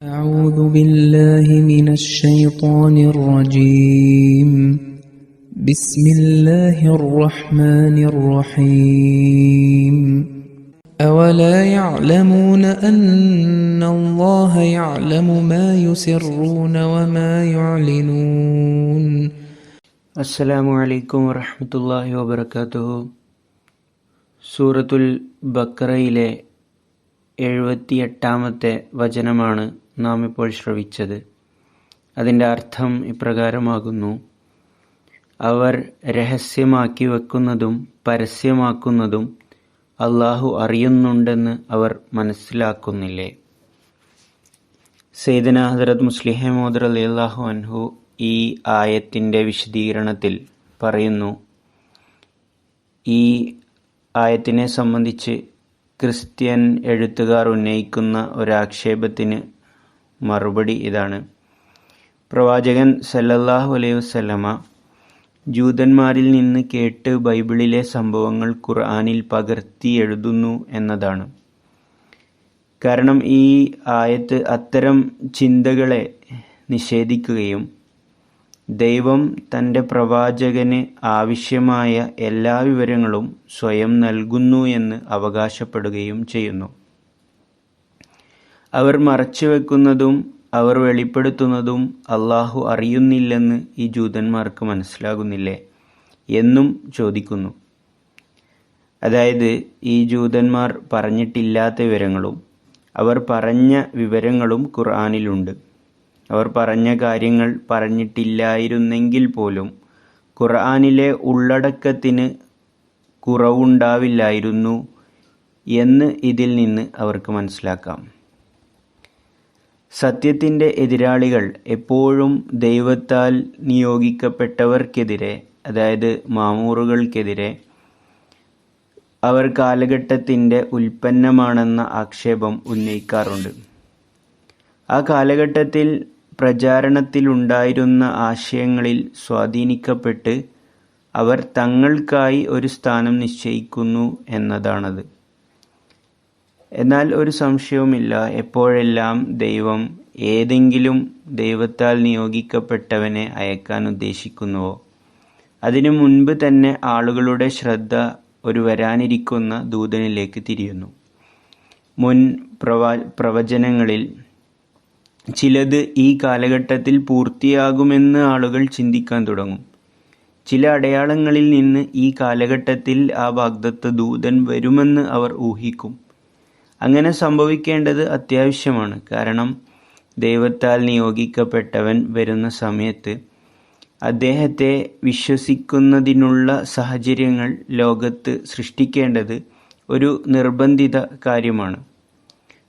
أعوذ بالله من الشيطان الرجيم بسم الله الرحمن الرحيم أولا يعلمون أن الله يعلم ما يسرون وما يعلنون അസ്സലാമു അലൈക്കും വറഹ്മത്തുള്ളാഹി വബറകാതുഹു. സൂറത്തുൽ ബഖറയിലെ 78-ാമത്തെ വചനമാണ് നാം ഇപ്പോൾ ശ്രവിച്ചത്. അതിൻ്റെ അർത്ഥം ഇപ്രകാരമാകുന്നു: അവർ രഹസ്യമാക്കി വെക്കുന്നതും പരസ്യമാക്കുന്നതും അള്ളാഹു അറിയുന്നുണ്ടെന്ന് അവർ മനസ്സിലാക്കുന്നില്ലേ? സയ്യിദന ഹദ്റത്ത് മുസ്ലിഹ് മൗഊദ് റളിയല്ലാഹു അൻഹു ഈ ആയത്തിൻ്റെ വിശദീകരണത്തിൽ പറയുന്നു, ഈ ആയത്തിനെ സംബന്ധിച്ച് ക്രിസ്ത്യൻ എഴുത്തുകാർ ഉന്നയിക്കുന്ന ഒരാക്ഷേപത്തിന് മറുപടി ഇതാണ്: പ്രവാചകൻ സല്ലല്ലാഹു അലൈഹി വസല്ലമ ജൂതന്മാരിൽ നിന്ന് കേട്ട് ബൈബിളിലെ സംഭവങ്ങൾ ഖുർആനിൽ പകർത്തി എഴുതുന്നു എന്നതാണ്. കാരണം ഈ ആയത്ത് അത്തരം ചിന്തകളെ നിഷേധിക്കുകയും ദൈവം തൻ്റെ പ്രവാചകന് ആവശ്യമായ എല്ലാ വിവരങ്ങളും സ്വയം നൽകുന്നു എന്ന് അവകാശപ്പെടുകയും ചെയ്യുന്നു. അവർ മറച്ചുവെക്കുന്നതും അവർ വെളിപ്പെടുത്തുന്നതും അള്ളാഹു അറിയുന്നില്ലെന്ന് ഈ ജൂതന്മാർക്ക് മനസ്സിലാകുന്നില്ലേ എന്നും ചോദിക്കുന്നു. അതായത്, ഈ ജൂതന്മാർ പറഞ്ഞിട്ടില്ലാത്ത വിവരങ്ങളും അവർ പറഞ്ഞ വിവരങ്ങളും ഖുർആനിലുണ്ട്. അവർ പറഞ്ഞ കാര്യങ്ങൾ പറഞ്ഞിട്ടില്ലായിരുന്നെങ്കിൽ പോലും ഖുർആനിലെ ഉള്ളടക്കത്തിന് കുറവുണ്ടാവില്ലായിരുന്നു എന്ന് ഇതിൽ നിന്ന് അവർക്ക് മനസ്സിലാക്കാം. സത്യത്തിൻ്റെ എതിരാളികൾ എപ്പോഴും ദൈവത്താൽ നിയോഗിക്കപ്പെട്ടവർക്കെതിരെ, അതായത് മാമൂറുകൾക്കെതിരെ, അവർ കാലഘട്ടത്തിൻ്റെ ഉൽപ്പന്നമാണെന്ന ആക്ഷേപം ഉന്നയിക്കാറുണ്ട്. ആ കാലഘട്ടത്തിൽ പ്രചാരണത്തിലുണ്ടായിരുന്ന ആശയങ്ങളിൽ സ്വാധീനിക്കപ്പെട്ട് അവർ തങ്ങൾക്കായി ഒരു സ്ഥാനം നിശ്ചയിക്കുന്നു എന്നതാണത്. എന്നാൽ ഒരു സംശയവുമില്ല, എപ്പോഴെല്ലാം ദൈവം ഏതെങ്കിലും ദൈവത്താൽ നിയോഗിക്കപ്പെട്ടവനെ അയക്കാൻ ഉദ്ദേശിക്കുന്നുവോ അതിനു മുൻപ് തന്നെ ആളുകളുടെ ശ്രദ്ധ ഒരു വരാനിരിക്കുന്ന ദൂതനിലേക്ക് തിരിയുന്നു. മുൻ പ്രവചനങ്ങളിൽ ചിലത് ഈ കാലഘട്ടത്തിൽ പൂർത്തിയാകുമെന്ന് ആളുകൾ ചിന്തിക്കാൻ തുടങ്ങും. ചില അടയാളങ്ങളിൽ നിന്ന് ഈ കാലഘട്ടത്തിൽ ആ വാഗ്ദത്ത ദൂതൻ വരുമെന്ന് അവർ ഊഹിക്കും. അങ്ങനെ സംഭവിക്കേണ്ടത് അത്യാവശ്യമാണ്. കാരണം ദൈവത്താൽ നിയോഗിക്കപ്പെട്ടവൻ വരുന്ന സമയത്ത് അദ്ദേഹത്തെ വിശ്വസിക്കുന്നതിനുള്ള സാഹചര്യങ്ങൾ ലോകത്ത് സൃഷ്ടിക്കേണ്ടത് ഒരു നിർബന്ധിത കാര്യമാണ്.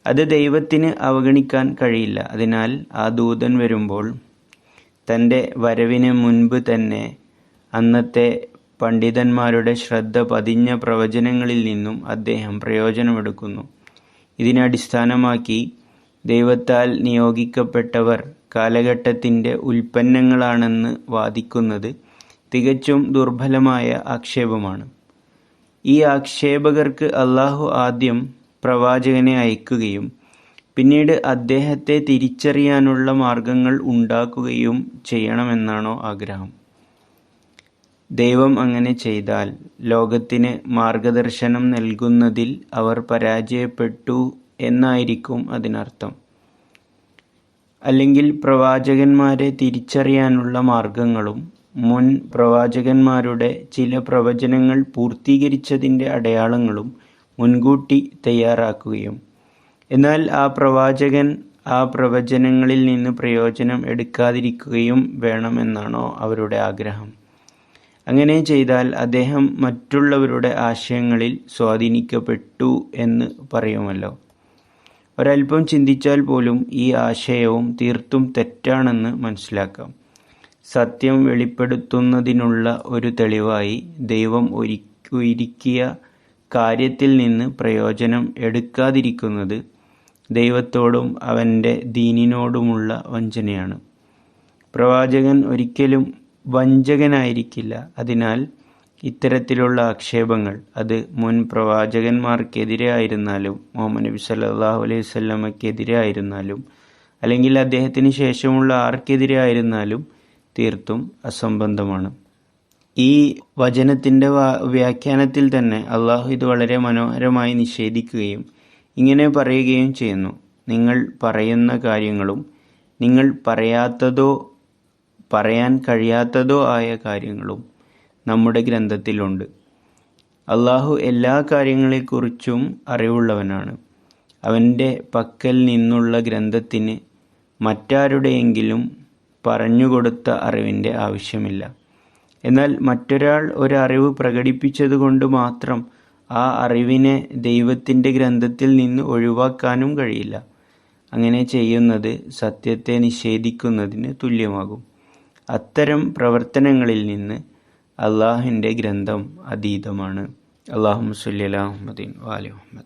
അത് ദൈവത്തിന് അവഗണിക്കാൻ കഴിയില്ല. അതിനാൽ ആ ദൂതൻ വരുമ്പോൾ തൻ്റെ വരവിന് മുൻപ് തന്നെ അന്നത്തെ പണ്ഡിതന്മാരുടെ ശ്രദ്ധ പതിഞ്ഞ പ്രവചനങ്ങളിൽ നിന്നും അദ്ദേഹം പ്രയോജനമെടുക്കുന്നു. ഇതിനെ അടിസ്ഥാനമാക്കി ദൈവത്താൽ നിയോഗിക്കപ്പെട്ടവർ കാലഘട്ടത്തിൻ്റെ ഉൽപ്പന്നങ്ങളാണെന്ന് വാദിക്കുന്നത് തികച്ചും ദുർബലമായ ആക്ഷേപമാണ്. ഈ ആക്ഷേപകർക്ക് അള്ളാഹു ആദ്യം പ്രവാചകനെ അയക്കുകയും പിന്നീട് അദ്ദേഹത്തെ തിരിച്ചറിയാനുള്ള മാർഗങ്ങൾ ഉണ്ടാക്കുകയും ചെയ്യണമെന്നാണോ ആഗ്രഹം? ദൈവം അങ്ങനെ ചെയ്താൽ ലോകത്തിന് മാർഗദർശനം നൽകുന്നതിൽ അവർ പരാജയപ്പെട്ടു എന്നായിരിക്കും അതിനർത്ഥം. അല്ലെങ്കിൽ പ്രവാചകന്മാരെ തിരിച്ചറിയാനുള്ള മാർഗങ്ങളും മുൻ പ്രവാചകന്മാരുടെ ചില പ്രവചനങ്ങൾ പൂർത്തീകരിച്ചതിൻ്റെ അടയാളങ്ങളും മുൻകൂട്ടി തയ്യാറാക്കുകയും എന്നാൽ ആ പ്രവാചകൻ ആ പ്രവചനങ്ങളിൽ നിന്ന് പ്രയോജനം എടുക്കാതിരിക്കുകയും വേണമെന്നാണോ അവരുടെ ആഗ്രഹം? അങ്ങനെ ചെയ്താൽ അദ്ദേഹം മറ്റുള്ളവരുടെ ആശയങ്ങളിൽ സ്വാധീനിക്കപ്പെട്ടു എന്ന് പറയുമല്ലോ. ഒരൽപ്പം ചിന്തിച്ചാൽ പോലും ഈ ആശയവും തീർത്തും തെറ്റാണെന്ന് മനസ്സിലാക്കാം. സത്യം വെളിപ്പെടുത്തുന്നതിനുള്ള ഒരു തെളിവായി ദൈവം ഒരുക്കിയ കാര്യത്തിൽ നിന്ന് പ്രയോജനം എടുക്കാതിരിക്കുന്നത് ദൈവത്തോടും അവൻ്റെ ദീനിനോടുമുള്ള വഞ്ചനയാണ്. പ്രവാചകൻ ഒരിക്കലും വഞ്ചകനായിരിക്കില്ല. അതിനാൽ ഇത്തരത്തിലുള്ള ആക്ഷേപങ്ങൾ അത് മുൻ പ്രവാചകന്മാർക്കെതിരെ ആയിരുന്നാലും മുഹമ്മദ് നബി സല്ലല്ലാഹു അലൈഹി വസല്ലമയ്ക്കെതിരെ ആയിരുന്നാലും അല്ലെങ്കിൽ അദ്ദേഹത്തിന് ശേഷമുള്ള ആർക്കെതിരെ ആയിരുന്നാലും തീർത്തും അസംബന്ധമാണ്. ഈ വചനത്തിൻ്റെ വ്യാഖ്യാനത്തിൽ തന്നെ അള്ളാഹു ഇത് വളരെ മനോഹരമായി നിഷേധിക്കുകയും ഇങ്ങനെ പറയുകയും ചെയ്യുന്നു: നിങ്ങൾ പറയുന്ന കാര്യങ്ങളും നിങ്ങൾ പറയാത്തതോ പറയാൻ കഴിയാത്തതോ ആയ കാര്യങ്ങളും നമ്മുടെ ഗ്രന്ഥത്തിലുണ്ട്. അള്ളാഹു എല്ലാ കാര്യങ്ങളെക്കുറിച്ചും അറിവുള്ളവനാണ്. അവൻ്റെ പക്കൽ നിന്നുള്ള ഗ്രന്ഥത്തിന് മറ്റാരുടെയെങ്കിലും പറഞ്ഞുകൊടുത്ത അറിവിൻ്റെ ആവശ്യമില്ല. എന്നാൽ മറ്റൊരാൾ ഒരറിവ് പ്രകടിപ്പിച്ചതുകൊണ്ട് മാത്രം ആ അറിവിനെ ദൈവത്തിൻ്റെ ഗ്രന്ഥത്തിൽ നിന്ന് ഒഴിവാക്കാനും കഴിയില്ല. അങ്ങനെ ചെയ്യുന്നത് സത്യത്തെ നിഷേധിക്കുന്നതിന് തുല്യമാകും. അത്തരം പ്രവർത്തനങ്ങളിൽ നിന്ന് അള്ളാഹുവിൻ്റെ ഗ്രന്ഥം അതീതമാണ്. അല്ലാഹുമ്മ സ്വല്ലി അലാ മുഹമ്മദിൻ വആലി മുഹമ്മദ്.